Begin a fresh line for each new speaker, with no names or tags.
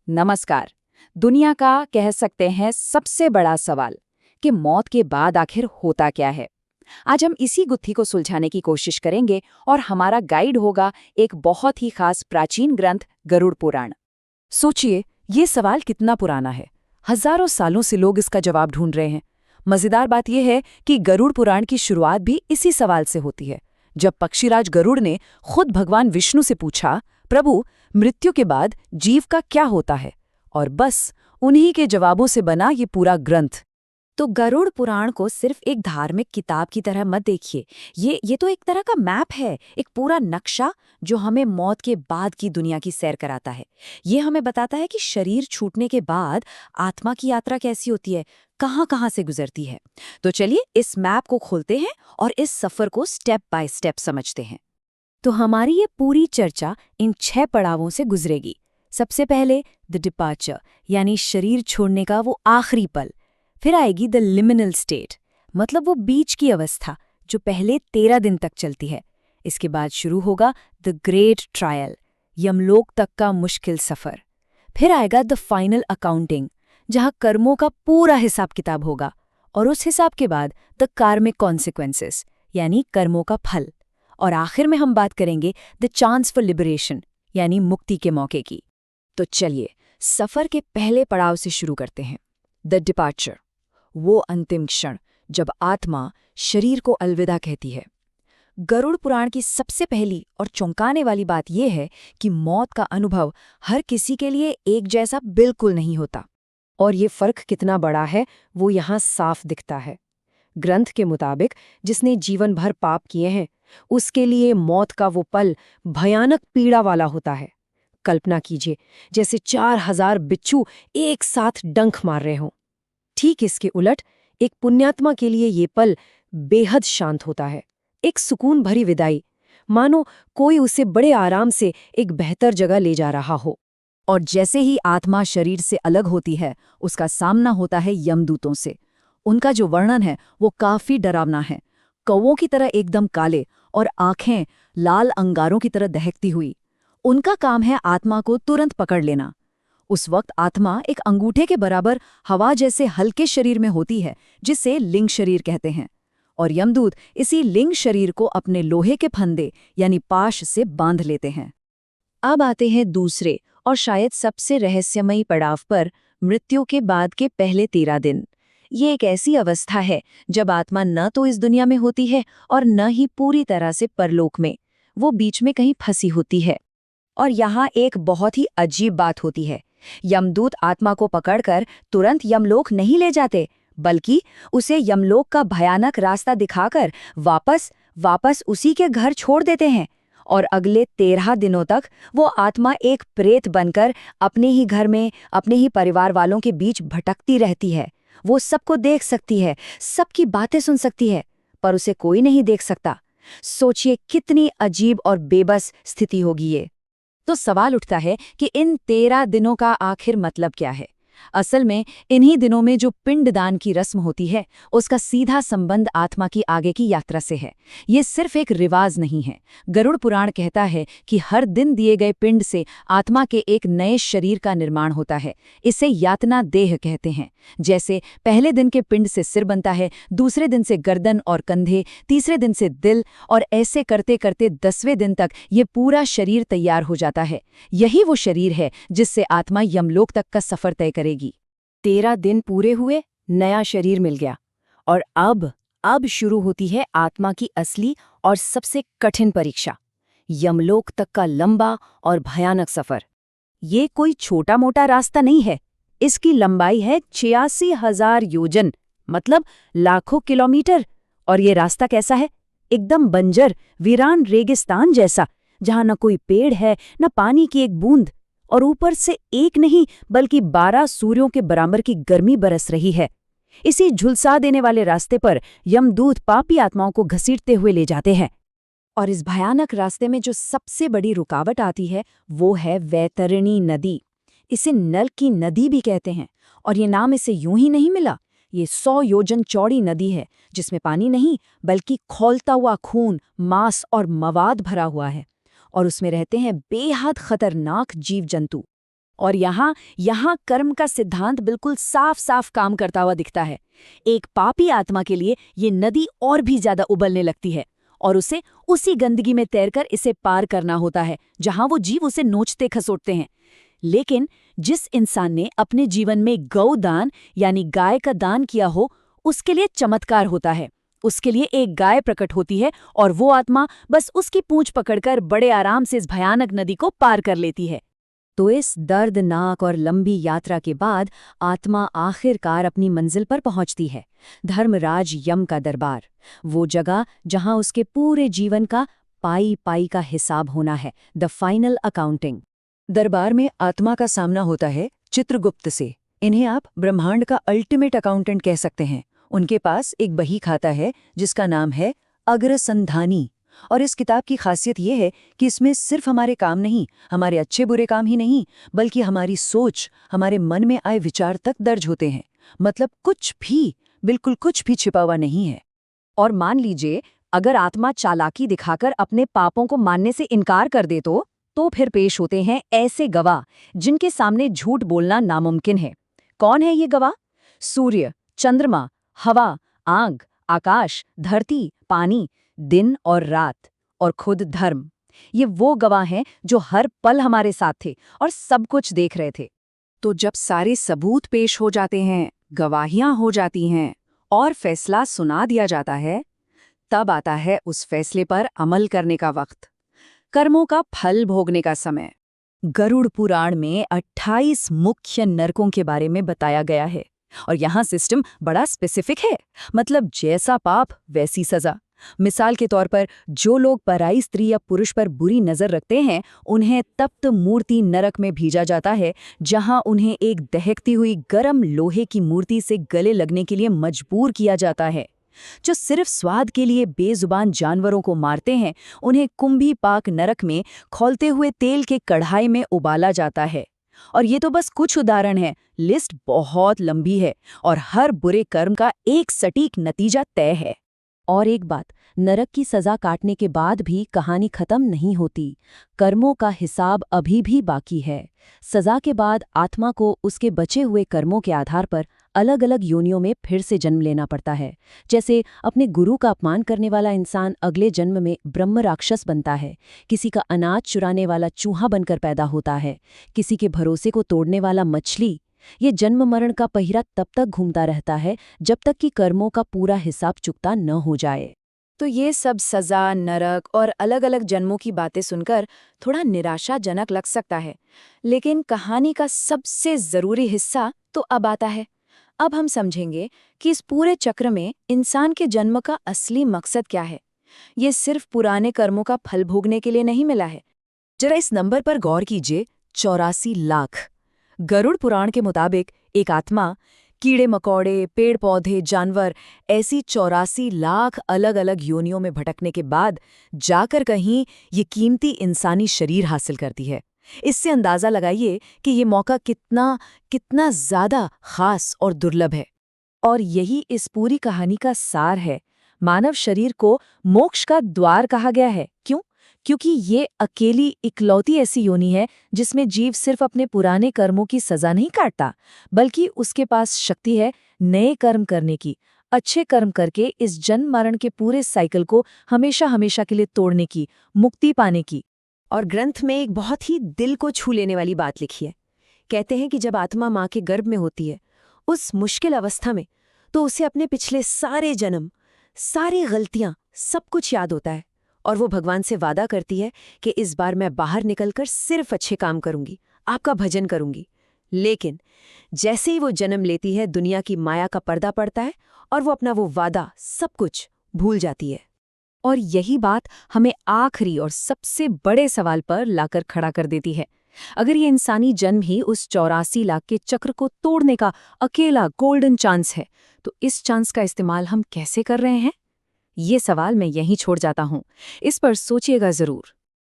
नमस्कार। दुनिया का कह सकते हैं सबसे बड़ा सवाल कि मौत के बाद आखिर होता क्या है। आज हम इसी गुत्थी को सुलझाने की कोशिश करेंगे और हमारा गाइड होगा एक बहुत ही खास प्राचीन ग्रंथ गरुड़ पुराण।
सोचिए, ये सवाल कितना पुराना है। हजारों सालों से लोग इसका जवाब ढूंढ रहे हैं। मजेदार बात यह है कि गरुड़ पुराण की शुरुआत भी इसी सवाल से होती है, जब पक्षीराज गरुड़ ने खुद भगवान विष्णु से पूछा, प्रभु, मृत्यु के बाद जीव का क्या होता है? और बस उन्हीं के जवाबों से बना ये पूरा ग्रंथ।
तो गरुड़ पुराण को सिर्फ एक धार्मिक किताब की तरह मत देखिए। ये तो एक तरह का मैप है, एक पूरा नक्शा जो हमें मौत के बाद की दुनिया की सैर कराता है। ये हमें बताता है कि शरीर छूटने के बाद आत्मा की यात्रा कैसी होती है, कहाँ कहाँ से गुजरती है। तो चलिए इस मैप को खोलते हैं और इस सफर को स्टेप बाय स्टेप समझते हैं। तो हमारी ये पूरी चर्चा इन 6 पड़ावों से गुजरेगी। सबसे पहले द डिपार्चर, यानी शरीर छोड़ने का वो आखिरी पल। फिर आएगी द लिमिनल स्टेट, मतलब वो बीच की अवस्था जो पहले 13 दिन तक चलती है। इसके बाद शुरू होगा द ग्रेट ट्रायल, यमलोक तक का मुश्किल सफर। फिर आएगा द फाइनल अकाउंटिंग, जहां कर्मों का पूरा हिसाब किताब होगा। और उस हिसाब के बाद द कार्मिक कॉन्सिक्वेंसेस, यानी कर्मों का फल। और आखिर में हम बात करेंगे द चांस फॉर लिबरेशन, यानी मुक्ति के मौके की। तो चलिए सफर के पहले पड़ाव से शुरू करते हैं, द डिपार्चर, वो अंतिम क्षण जब आत्मा शरीर को अलविदा कहती है। गरुड़ पुराण की सबसे पहली और चौंकाने वाली बात यह है कि मौत का अनुभव हर किसी के लिए एक जैसा बिल्कुल नहीं होता। और ये फर्क कितना बड़ा है वो यहाँ साफ दिखता है। ग्रंथ के मुताबिक जिसने जीवन भर पाप किए हैं, उसके लिए मौत का वो पल भयानक पीड़ा वाला होता है। कल्पना कीजिए, जैसे 4000 बिच्छू एक साथ डंक मार रहे हों। ठीक इसके उलट एक पुण्यात्मा के लिए ये पल बेहद शांत होता है, एक सुकून भरी विदाई, मानो कोई उसे बड़े आराम से एक बेहतर जगह ले जा रहा हो। और जैसे ही आत्मा शरीर से अलग होती है, उसका सामना होता है यमदूतों से। उनका जो वर्णन है वो काफी डरावना है। कौवों की तरह एकदम काले और आंखें लाल अंगारों की तरह दहकती हुई। उनका काम है आत्मा को तुरंत पकड़ लेना। उस वक्त आत्मा एक अंगूठे के बराबर हवा जैसे हल्के शरीर में होती है, जिसे लिंग शरीर कहते हैं। और यमदूत इसी लिंग शरीर को अपने लोहे के फंदे यानी पाश से बांध लेते हैं। अब आते हैं दूसरे और शायद सबसे रहस्यमयी पड़ाव पर, मृत्यु के बाद के पहले 13 दिन। ये एक ऐसी अवस्था है जब आत्मा न तो इस दुनिया में होती है और न ही पूरी तरह से परलोक में, वो बीच में कहीं फंसी होती है। और यहाँ एक बहुत ही अजीब बात होती है। यमदूत आत्मा को पकड़कर तुरंत यमलोक नहीं ले जाते, बल्कि उसे यमलोक का भयानक रास्ता दिखाकर वापस उसी के घर छोड़ देते हैं। और अगले 13 दिनों तक वो आत्मा एक प्रेत बनकर अपने ही घर में, अपने ही परिवार वालों के बीच भटकती रहती है। वो सबको देख सकती है, सबकी बातें सुन सकती है, पर उसे कोई नहीं देख सकता। सोचिए कितनी अजीब और बेबस स्थिति होगी ये। तो सवाल उठता है कि इन 13 दिनों का आखिर मतलब क्या है? असल में इन्हीं दिनों में जो पिंडदान की रस्म होती है, उसका सीधा संबंध आत्मा की आगे की यात्रा से है। ये सिर्फ एक रिवाज नहीं है। गरुड़ पुराण कहता है कि हर दिन दिए गए पिंड से आत्मा के एक नए शरीर का निर्माण होता है। इसे यातना देह कहते हैं। जैसे पहले दिन के पिंड से सिर बनता है, दूसरे दिन से गर्दन और कंधे, तीसरे दिन से दिल, और ऐसे करते करते 10वें दिन तक ये पूरा शरीर तैयार हो जाता है। यही वो शरीर है जिससे आत्मा यमलोक तक का सफर तय करेगी। 13 दिन पूरे हुए, नया शरीर मिल गया। और अब शुरू होती है आत्मा की असली और सबसे कठिन परीक्षा, यमलोक तक का लंबा और भयानक सफर। ये कोई छोटा मोटा रास्ता नहीं है। इसकी लंबाई है 86,000 योजन, मतलब लाखों किलोमीटर। और ये रास्ता कैसा है? एकदम बंजर, वीरान रेगिस्तान जैसा, जहां न कोई पेड़ है, न पानी की एक बूंद। और ऊपर से एक नहीं बल्कि 12 सूर्यों के बराबर की गर्मी बरस रही है। इसी झुलसा देने वाले रास्ते पर यमदूत पापी आत्माओं को घसीटते हुए ले जाते हैं। और इस भयानक रास्ते में जो सबसे बड़ी रुकावट आती है वो है वैतरणी नदी। इसे नल की नदी भी कहते हैं। और ये नाम इसे यूं ही नहीं मिला। ये 100 योजन चौड़ी नदी है, जिसमें पानी नहीं बल्कि खौलता हुआ खून, मांस और मवाद भरा हुआ है। और उसमें रहते हैं बेहद खतरनाक जीव जंतु।
और यहाँ कर्म का सिद्धांत बिल्कुल साफ साफ काम करता हुआ दिखता है। एक पापी आत्मा के लिए ये नदी और भी ज्यादा उबलने लगती है और उसे उसी गंदगी में तैरकर इसे पार करना होता है जहां वो जीव उसे नोचते खसोटते हैं। लेकिन जिस इंसान ने अपने जीवन में गौदान यानी गाय का दान किया हो, उसके लिए चमत्कार होता है। उसके लिए एक गाय प्रकट होती है और वो आत्मा बस उसकी पूंछ पकड़कर बड़े आराम से इस भयानक नदी को पार कर लेती है।
तो इस दर्दनाक और लंबी यात्रा के बाद आत्मा आखिरकार अपनी मंजिल पर पहुंचती है, धर्मराज यम का दरबार, वो जगह जहां उसके पूरे जीवन का पाई पाई का हिसाब होना है, द फाइनल अकाउंटिंग।
दरबार में आत्मा का सामना होता है चित्रगुप्त से। इन्हें आप ब्रह्मांड का अल्टीमेट अकाउंटेंट कह सकते हैं। उनके पास एक बही खाता है जिसका नाम है अग्रसंधानी। और इस किताब की खासियत यह है कि इसमें सिर्फ हमारे काम नहीं, हमारे अच्छे बुरे काम ही नहीं, बल्कि हमारी सोच, हमारे मन में आए विचार तक दर्ज होते हैं। मतलब कुछ भी, बिल्कुल कुछ भी छिपा हुआ नहीं है।
और मान लीजिए अगर आत्मा चालाकी दिखाकर अपने पापों को मानने से इनकार कर दे तो फिर पेश होते हैं ऐसे गवाह जिनके सामने झूठ बोलना नामुमकिन है। कौन है ये गवाह? सूर्य, चंद्रमा, हवा, आग, आकाश, धरती, पानी, दिन और रात, और खुद धर्म। ये वो गवाह हैं जो हर पल हमारे साथ थे और सब कुछ देख रहे थे।
तो जब सारे सबूत पेश हो जाते हैं, गवाहियां हो जाती हैं और फैसला सुना दिया जाता है, तब आता है उस फैसले पर अमल करने का वक्त, कर्मों का फल भोगने का समय।
गरुड़ पुराण में 28 मुख्य नरकों के बारे में बताया गया है और यहाँ सिस्टम बड़ा स्पेसिफिक है। मतलब जैसा पाप वैसी सजा। मिसाल के तौर पर जो लोग पराई स्त्री या पुरुष पर बुरी नजर रखते हैं, उन्हें तप्त मूर्ति नरक में भेजा जाता है, जहां उन्हें एक दहकती हुई गर्म लोहे की मूर्ति से गले लगने के लिए मजबूर किया जाता है। जो सिर्फ स्वाद के लिए बेजुबान जानवरों को मारते हैं, उन्हें कुंभी पाक नरक में खौलते हुए तेल के कढ़ाई में उबाला जाता है। और ये तो बस कुछ उदाहरण हैं, लिस्ट बहुत लंबी है और हर बुरे कर्म का एक सटीक नतीजा तय है। और एक बात, नरक की सजा काटने के बाद भी कहानी खत्म नहीं होती। कर्मों का हिसाब अभी भी बाकी है। सजा के बाद आत्मा को उसके बचे हुए कर्मों के आधार पर अलग अलग योनियों में फिर से जन्म लेना पड़ता है। जैसे अपने गुरु का अपमान करने वाला इंसान अगले जन्म में ब्रह्म राक्षस बनता है, किसी का अनाज चुराने वाला चूहा बनकर पैदा होता है, किसी के भरोसे को तोड़ने वाला मछली। ये जन्म मरण का पहिरा तब तक घूमता रहता है जब तक कि कर्मों का पूरा हिसाब चुकता न हो जाए। तो ये सब सजा, नरक और अलग अलग जन्मों की बातें सुनकर थोड़ा निराशाजनक लग सकता है, लेकिन कहानी का सबसे जरूरी हिस्सा तो अब आता है। अब हम समझेंगे कि इस पूरे चक्र में इंसान के जन्म का असली मकसद क्या है। ये सिर्फ पुराने कर्मों का फल भोगने के लिए नहीं मिला है।
जरा इस नंबर पर गौर कीजिए, 84 लाख। गरुड़ पुराण के मुताबिक एक आत्मा कीड़े मकोड़े, पेड़ पौधे, जानवर, ऐसी 84 लाख अलग अलग योनियों में भटकने के बाद जाकर कहीं ये कीमती इंसानी शरीर हासिल करती है। इससे अंदाजा लगाइए कि ये मौका कितना ज्यादा खास और दुर्लभ है। और यही इस पूरी कहानी का सार है। मानव शरीर को मोक्ष का द्वार कहा गया है। क्यों? क्योंकि ये अकेली इकलौती ऐसी योनि है जिसमें जीव सिर्फ अपने पुराने कर्मों की सजा नहीं काटता, बल्कि उसके पास शक्ति है नए कर्म करने की, अच्छे कर्म करके इस जन्म मरण के पूरे साइकिल को हमेशा हमेशा के लिए तोड़ने की, मुक्ति पाने की।
और ग्रंथ में एक बहुत ही दिल को छू लेने वाली बात लिखी है। कहते हैं कि जब आत्मा माँ के गर्भ में होती है, उस मुश्किल अवस्था में, तो उसे अपने पिछले सारे जन्म, सारी गलतियां, सब कुछ याद होता है और वो भगवान से वादा करती है कि इस बार मैं बाहर निकलकर सिर्फ अच्छे काम करूंगी, आपका भजन करूंगी। लेकिन जैसे ही वो जन्म लेती है, दुनिया की माया का पर्दा पड़ता है और वो अपना वो वादा, सब कुछ भूल जाती है। और यही बात हमें आखिरी और सबसे बड़े सवाल पर लाकर खड़ा कर देती है। अगर ये इंसानी जन्म ही उस 84 लाख के चक्र को तोड़ने का अकेला गोल्डन चांस है, तो इस चांस का इस्तेमाल हम कैसे कर रहे हैं? ये सवाल मैं यहीं छोड़ जाता हूँ। इस पर सोचिएगा जरूर।